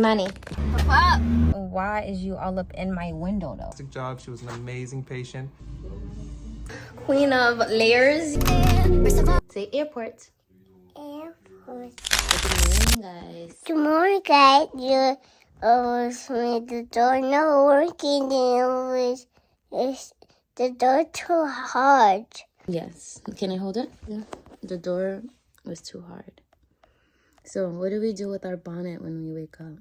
money. Why is you all up in my window though? Job. She was an amazing patient. Queen of layers. Say airport. Airport. Good morning, guys. Good morning, guys. You always made the door not working, and the door too hard. Yes. Can I hold it? Yeah. The door was too hard. So what do we do with our bonnet when we wake up?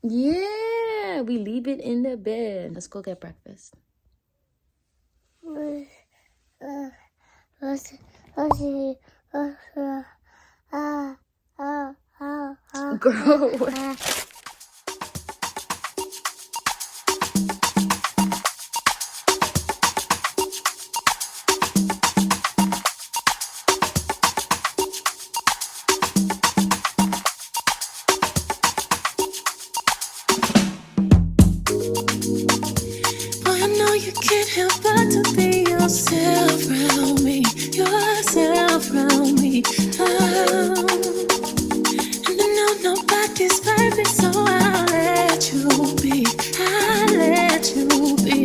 Yeah, we leave it in the bed. Let's go get breakfast. Girl. You can't help but to be yourself around me, yourself around me. Oh. And I know nobody's perfect, so I'll let you be, I'll let you be.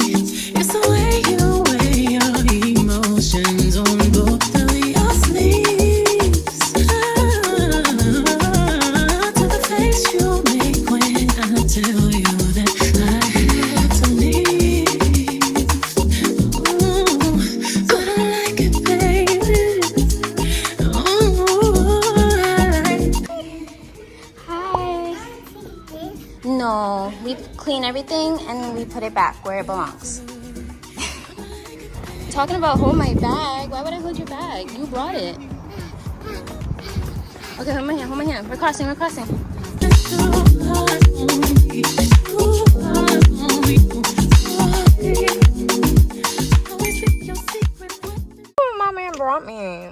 It's the way you weigh your emotions on both of your sleeves. To the face you make when I tell you that I have to leave. No, we clean everything and we put it back where it belongs. Talking about hold my bag. Why would I hold your bag? You brought it. Okay, hold my hand, hold my hand. We're crossing, we're crossing. Oh, my man brought me.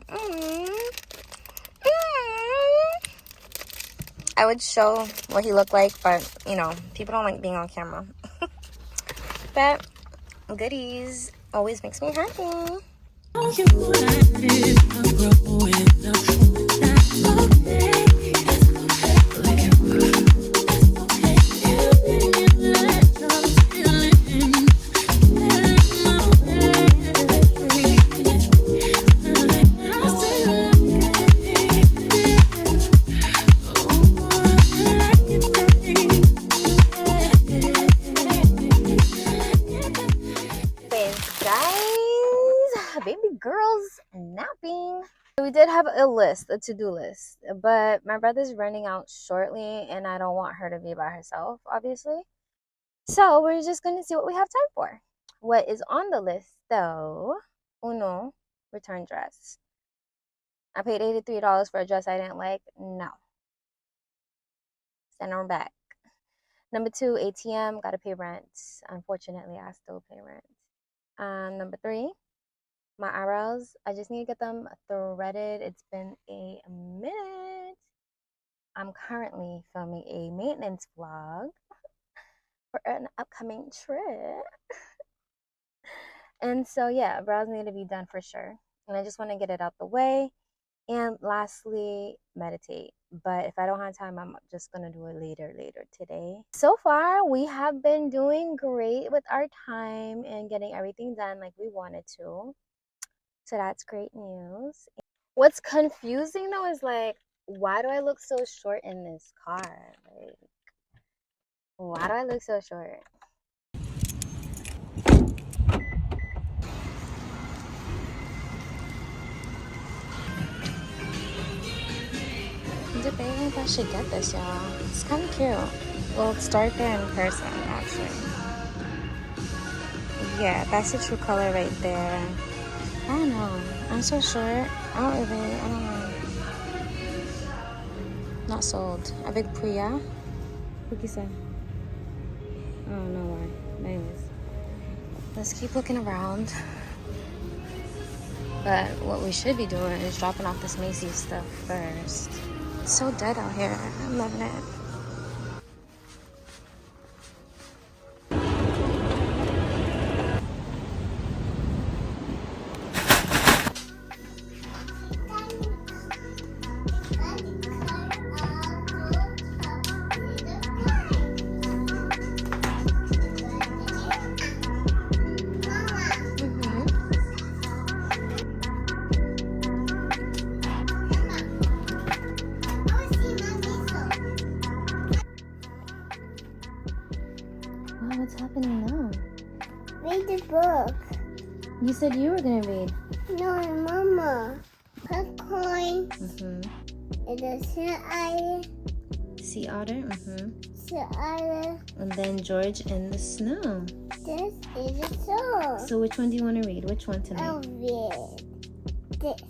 I would show what he looked like, but you know, people don't like being on camera. But goodies always makes me happy. Baby girl's napping. We did have a list, a to-do list, but my brother's running out shortly and I don't want her to be by herself, obviously. So we're just going to see what we have time for. What is on the list though? Uno, return dress. I paid $83 for a dress I didn't like. No. Send her back. Number 2, ATM, gotta pay rent. Unfortunately, I still pay rent. Number 3, my eyebrows, I just need to get them threaded. It's been a minute. I'm currently filming a maintenance vlog for an upcoming trip. And so yeah, brows need to be done for sure. And I just want to get it out the way. And lastly, meditate. But if I don't have time, I'm just going to do it later today. So far, we have been doing great with our time and getting everything done like we wanted to. So that's great news. What's confusing though is like, why do I look so short in this car? Like, why do I look so short? I'm debating if I should get this, y'all. It's kind of cute. Well, it's darker in person, actually. Yeah, that's the true color right there. I don't know. I'm so short. I don't know. Not sold. Avec Priya. What you say? I don't know why. Anyways. Let's keep looking around. But what we should be doing is dropping off this Macy's stuff first. It's so dead out here. I'm loving it. happening now? Read the book. You said you were gonna read. No, Mama. Popcorn. Mm-hmm. And the sea Sea otter. Mm-hmm. otter. And then George in the snow. This is a song. So which one do you want to read? Which one I'll tonight? read this.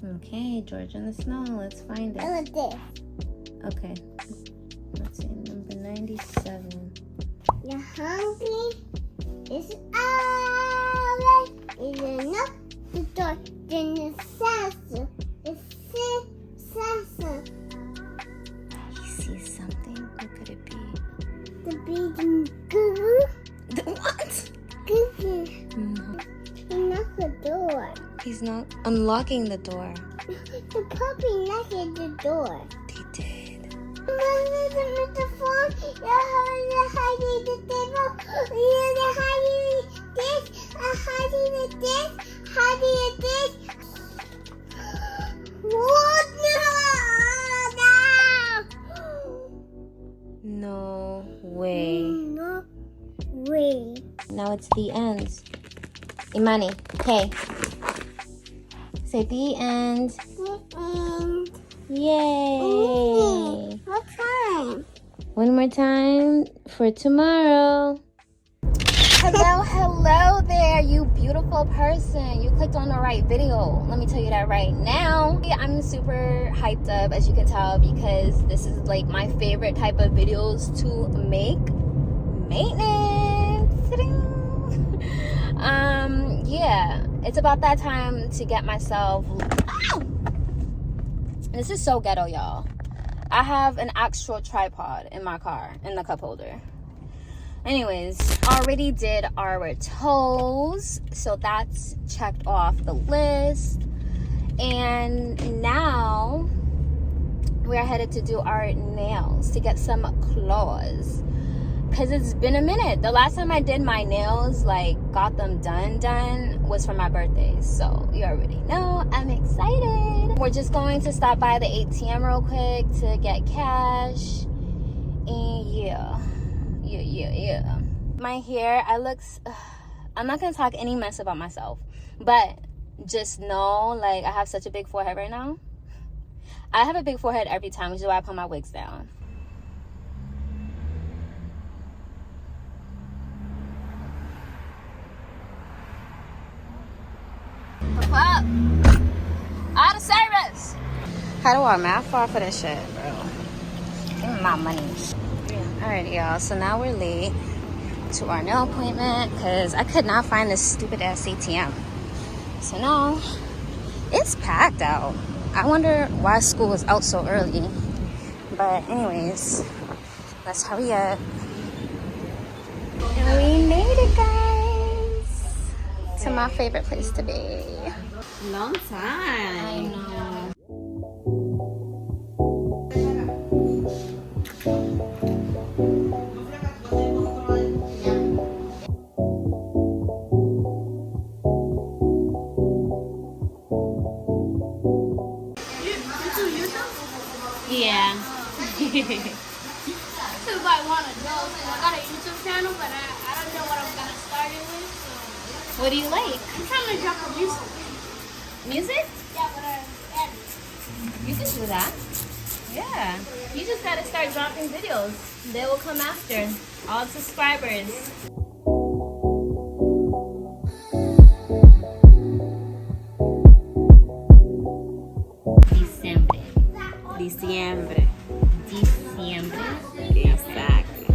Okay, George in the snow. Let's find Oh, it. this. Okay. Let's see, number 97. You're hungry? It's alright. It's enough the door. Then the salsa. It's salsa. He sees something. What could it be? The baby goo. What? Goo. No. He knocked the door. He's not unlocking the door. The puppy knocked at the door. They did. The phone. You're hiding the table. You're hiding this. Hiding this. Hiding this. What? No way. No way. Now it's the end. Imani, hey. Say the end. And Yay. what time? One more time for tomorrow. Hello there, you beautiful person. You clicked on the right video. Let me tell you that right now. I'm super hyped up, as you can tell, because this is like my favorite type of videos to make. Maintenance. Yeah, it's about that time to get myself. Ow! This is so ghetto, y'all. I have an actual tripod in my car in the cup holder. Anyways, already did our toes, so that's checked off the list. And now we're headed to do our nails, to get some claws, because it's been a minute. The last time I did my nails, like got them done was for my birthday, so you already know I'm excited. We're just going to stop by the ATM real quick to get cash, and yeah. My hair, I'm not gonna talk any mess about myself, but just know, like, I have such a big forehead right now. I have a big forehead every time, which is why I put my wigs down. Up. Out of service. How do I math far for this shit, bro? Give me my money. Alright, y'all, so now we're late to our nail appointment because I could not find this stupid ass ATM. So now it's packed out. I wonder why school is out so early. But anyways, let's hurry up. And we made it, guys, to my favorite place to be. Long time. I know. Yeah. Because I want to go. I got a YouTube channel, but I don't know what I'm going to start it with. So What do you like? I'm trying to drop a music. Music? Yeah, but edit. You can do that. Yeah. You just gotta start dropping videos. They will come after. All subscribers. Diciembre. Exacto.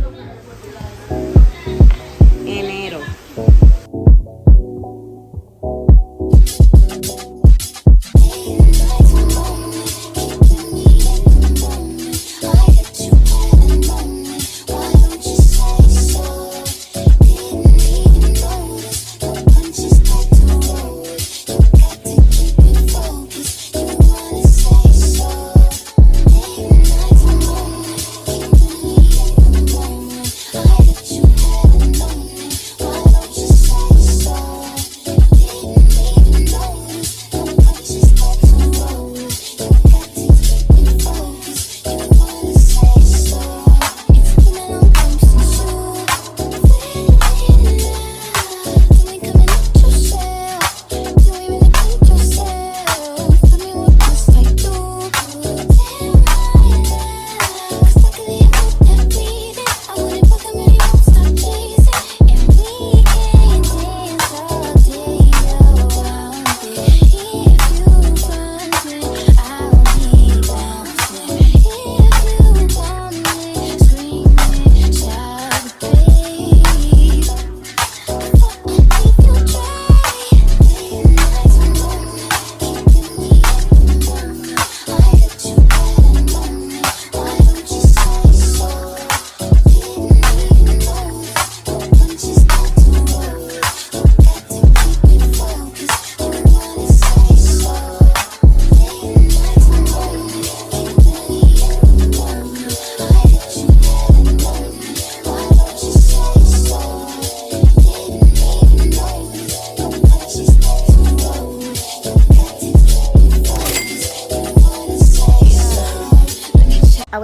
Enero.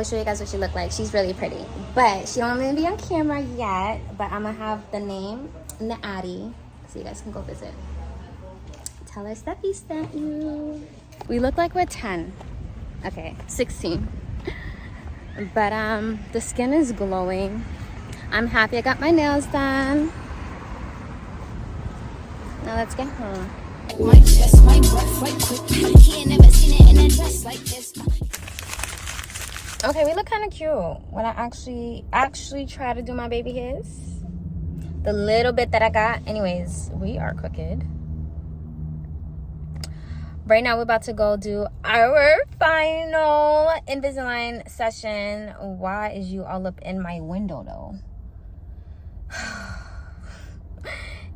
show you guys what she looked like. She's really pretty, but she don't want me to be on camera yet. But I'm gonna have the name and the Addy, so you guys can go visit. Tell her Steffi sent you. We look like we're 10. Okay, 16. But the skin is glowing. I'm happy I got my nails done. Now let's get home. My chest, my breath, right quick. He ain't never seen it in a dress like this. Okay, we look kind of cute when I actually try to do my baby hairs. The little bit that I got. Anyways, we are crooked. Right now, we're about to go do our final Invisalign session. Why is you all up in my window, though?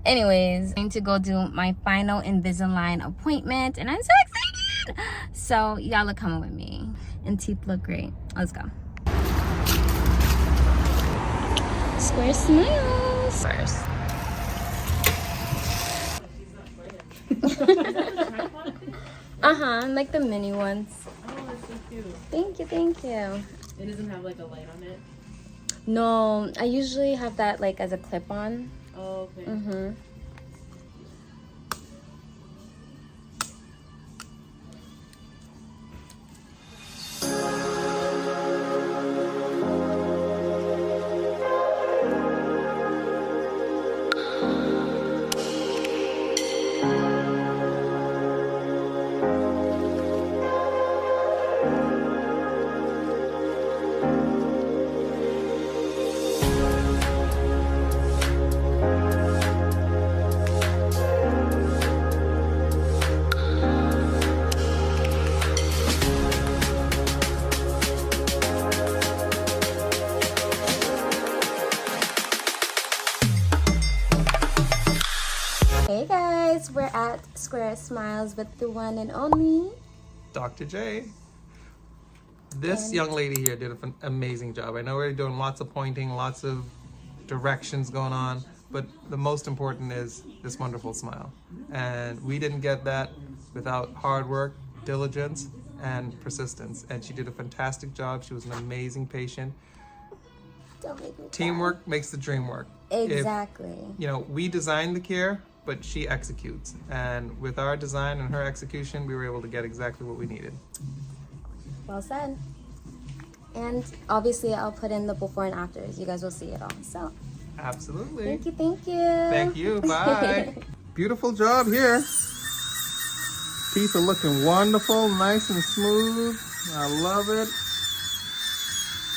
Anyways, I'm going to go do my final Invisalign appointment, and I'm so excited. So y'all are coming with me, and teeth look great. Let's go. Square smiles first. Like the mini ones. Oh, that's so cute. Thank you, thank you. It doesn't have like a light on it? No, I usually have that like as a clip-on. Oh, okay. Hey guys, we're at Square Smiles with the one and only Dr. J. This young lady here did an amazing job. I know we're doing lots of pointing, lots of directions going on, but the most important is this wonderful smile. And we didn't get that without hard work, diligence, and persistence. And she did a fantastic job. She was an amazing patient. Don't make me cry. Teamwork makes the dream work. Exactly. We designed the care, but she executes. And with our design and her execution, we were able to get exactly what we needed. Well said. And obviously I'll put in the before and afters. You guys will see it all. So Absolutely. thank you, thank you. Thank you. Bye. Beautiful job here. Teeth are looking wonderful, nice and smooth. I love it.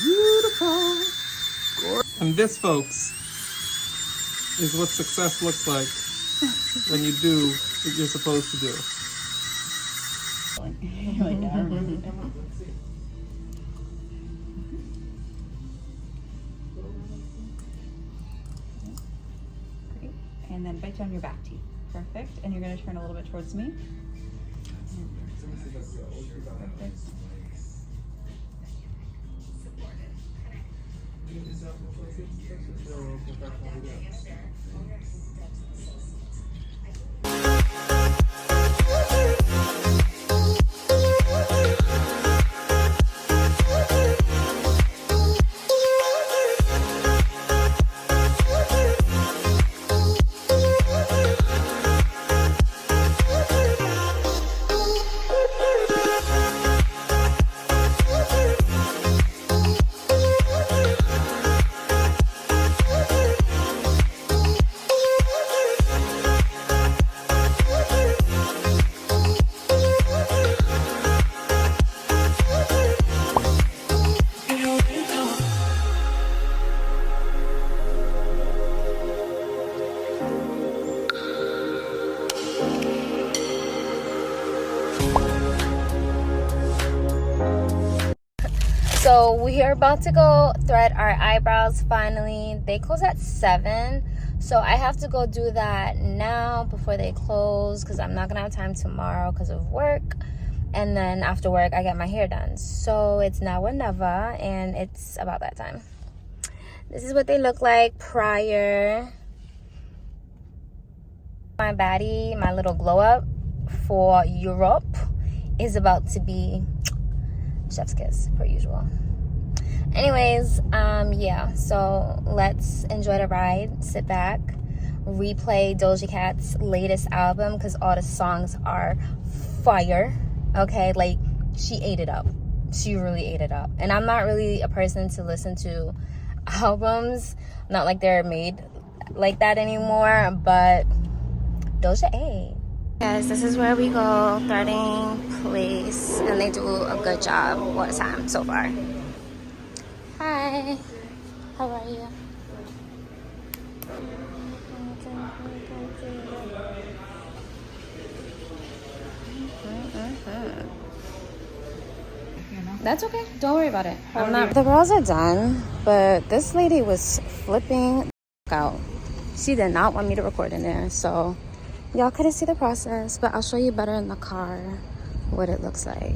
Beautiful. Gorgeous. And this, folks, is what success looks like when you do what you're supposed to do. Great. And then bite down your back teeth. Perfect. And you're going to turn a little bit towards me. Perfect. So we are about to go thread our eyebrows finally. They close at 7. So I have to go do that now before they close because I'm not going to have time tomorrow because of work. And then after work, I get my hair done. So it's now or never, and it's about that time. This is what they look like prior. My baddie, my little glow up for Europe is about to be chef's kiss per usual. Anyways, yeah, so let's enjoy the ride, sit back, replay Doja Cat's latest album because all the songs are fire. Okay, like she ate it up. She really ate it up. And I'm not really a person to listen to albums, not like they're made like that anymore, but Doja ate. Guys, this is where we go, threading place, and they do a good job all the time so far. Hi, how are you? That's okay. Don't worry about it. I'm not. The brows are done, but this lady was flipping out. She did not want me to record in there, so y'all couldn't see the process, but I'll show you better in the car what it looks like.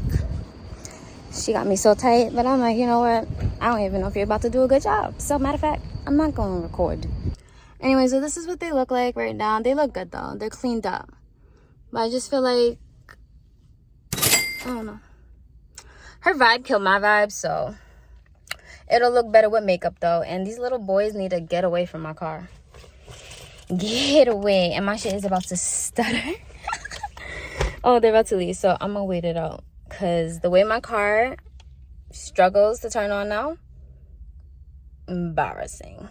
She got me so tight, but I'm like, you know what? I don't even know if you're about to do a good job. So matter of fact, I'm not going to record. Anyway, so this is what they look like right now. They look good though. They're cleaned up. But I just feel like, I don't know. Her vibe killed my vibe, so it'll look better with makeup though. And these little boys need to get away from my car. Get away. And my shit is about to stutter. Oh, they're about to leave, so I'm gonna wait it out. Because the way my car struggles to turn on now, embarrassing.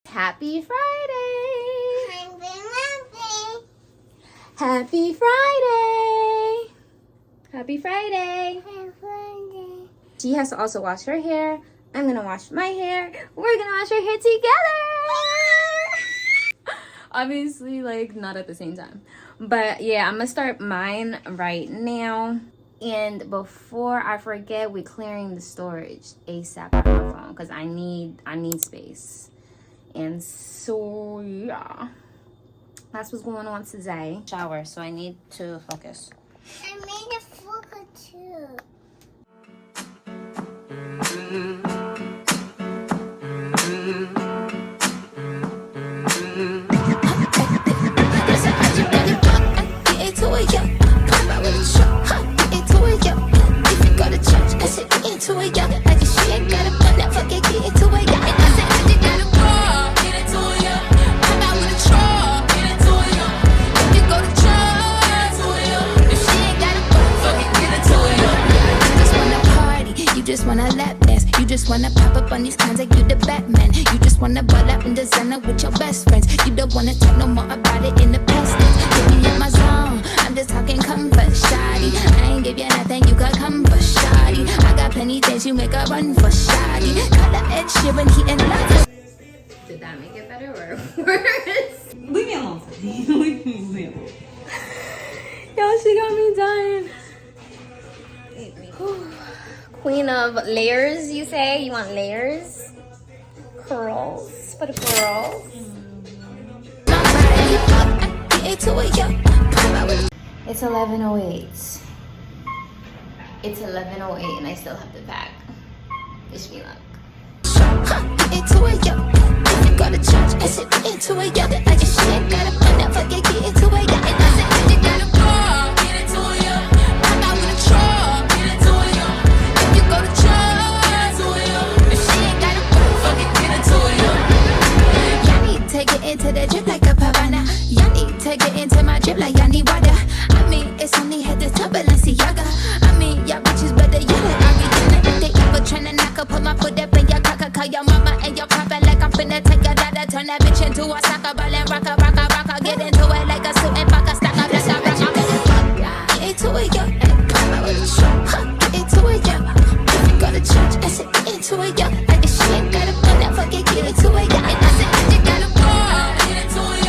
Happy Friday! Happy Friday! Happy Friday! She has to also wash her hair. I'm gonna wash my hair. We're gonna wash our hair together! Obviously, like, not at the same time. But yeah, I'm gonna start mine right now. And before I forget, we're clearing the storage ASAP on my phone because I need space. And so yeah, that's what's going on today. Shower, so I need to focus. I made a photo too. Just wanna lap dance, you just wanna pop up on these cons like you the Batman. You just wanna ball up in designer with your best friends. You don't wanna talk no more about it in the past tense. Get me in my zone, I'm just talking comfort, shawty. I ain't give you nothing, you got comfort, shawty. I got plenty things you make a run for, shawty. Color Ed Sheeran, he in love. Did that make it better or worse? Leave me alone, Stephanie. Leave me alone. Yo, she got me dying. Queen of layers, you say? You want layers? Curls? For the curls? It's 11:08. It's 11:08 and I still have to pack. Wish me luck. Into it, yo. If you go to church, I said into it, yo. I just shit, gotta find out, forget, get into it, yo. And I said, you gotta go, get into it, yo. I'm out with a truck, get into it, yo. If you go to church, get into it, yo. If she ain't gotta go, forget, get into it, yo. Y'all need to get into the drip like a piranha. Y'all need to get into my drip like y'all need water. I mean, it's only head to toe, Balenciaga. I mean, y'all bitches better yell at Ariana. If they ever tryna knock, I put my foot up in your cocker. Call your mama and your papa like I'm finna take a dada. Turn that bitch into a soccer ball and rock a. Get into it like a suit and fuck a stack of bless a rock. Get into it, yo. Get into it, yo. Go to church, I said get into it, yo. I just shit, gotta find out, forget, get into it, yo. And I said I just gotta go, get into it, yo.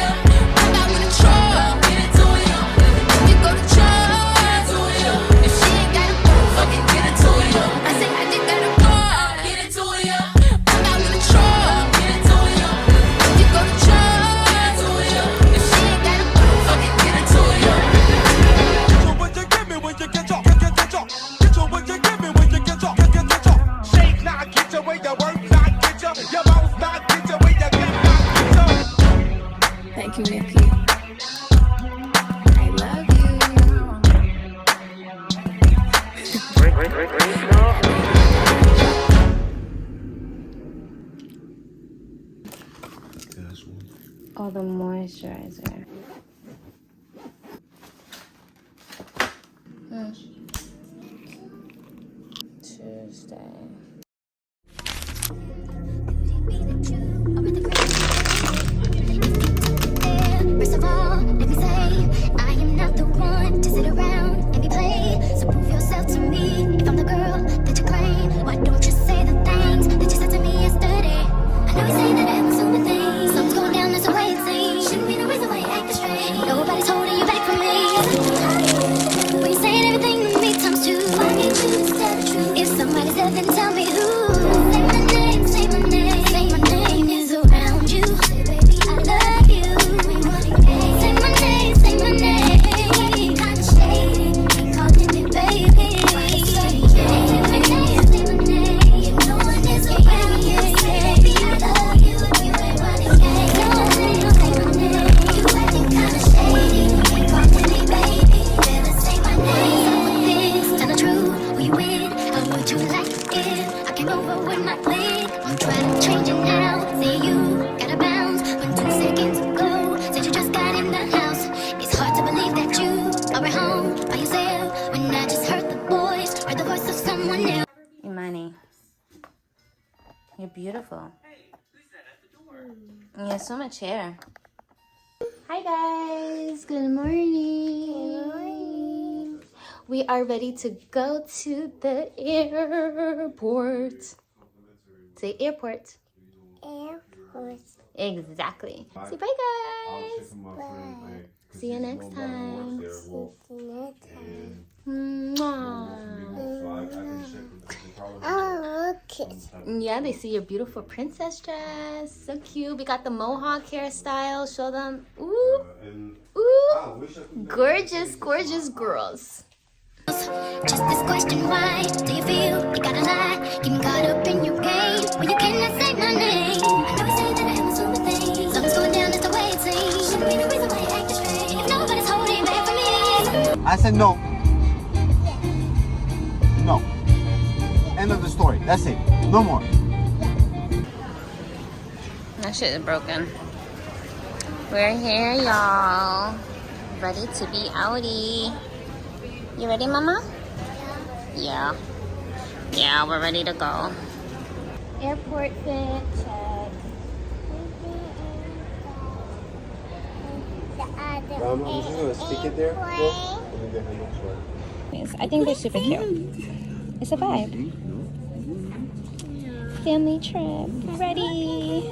Oh, the moisturizer. Tuesday. First of all, let me say, I am not the one to sit around and be played. So prove yourself to me. If I'm the girl that you claim, why don't you say the things that you said to me yesterday? I know you say that I'm assuming things. Something's going down, that's the way it seems. Shouldn't be the reason why you act strange. Nobody's holding you back from me. When you're saying everything to me times two, why can't you just tell the truth? If somebody's there, then tell me who. Say my name, say my name. Say my name is around you. Baby, I love you. Say my name, say my name. Kinda shady, ain't calling me baby. Say my name, say my name. No one is around you. Baby, I love you. You ain't running game. No one say my name. You acting kinda shady, ain't calling me baby. Better say my name. Tell the truth, who you with? How would you like it? I came over with my clique. I'm trying to change it now. Say you gotta bounce when 2 seconds ago. Said you just got in the house. It's hard to believe that you are at home by yourself when I just heard the voice or the voice of someone else. Imani, you're beautiful. You have so much hair. Hi guys, good morning. We are ready to go to the airport. Say airport. Airport. Exactly. Say bye guys. See you next time. Mwah. Oh, okay. Yeah, they see your beautiful princess dress. So cute. We got the mohawk hairstyle. Show them. Ooh. Ooh. Gorgeous, gorgeous girls. Just this question, why do you feel you gotta lie? Get me caught up in your game when you cannot say my name. I know you say that I am assuming things. Something's going down, that's the way it seems. Shouldn't be the reason why you act strange. If nobody's holding back from me. I said no. No. End of the story. That's it. No more. That shit is broken. We're here, y'all. Ready to be outie. You ready, mama? Yeah. Yeah, we're ready to go. Airport fit check. I'm just gonna stick it there. I think they're super cute. It's a vibe. Family trip. Ready.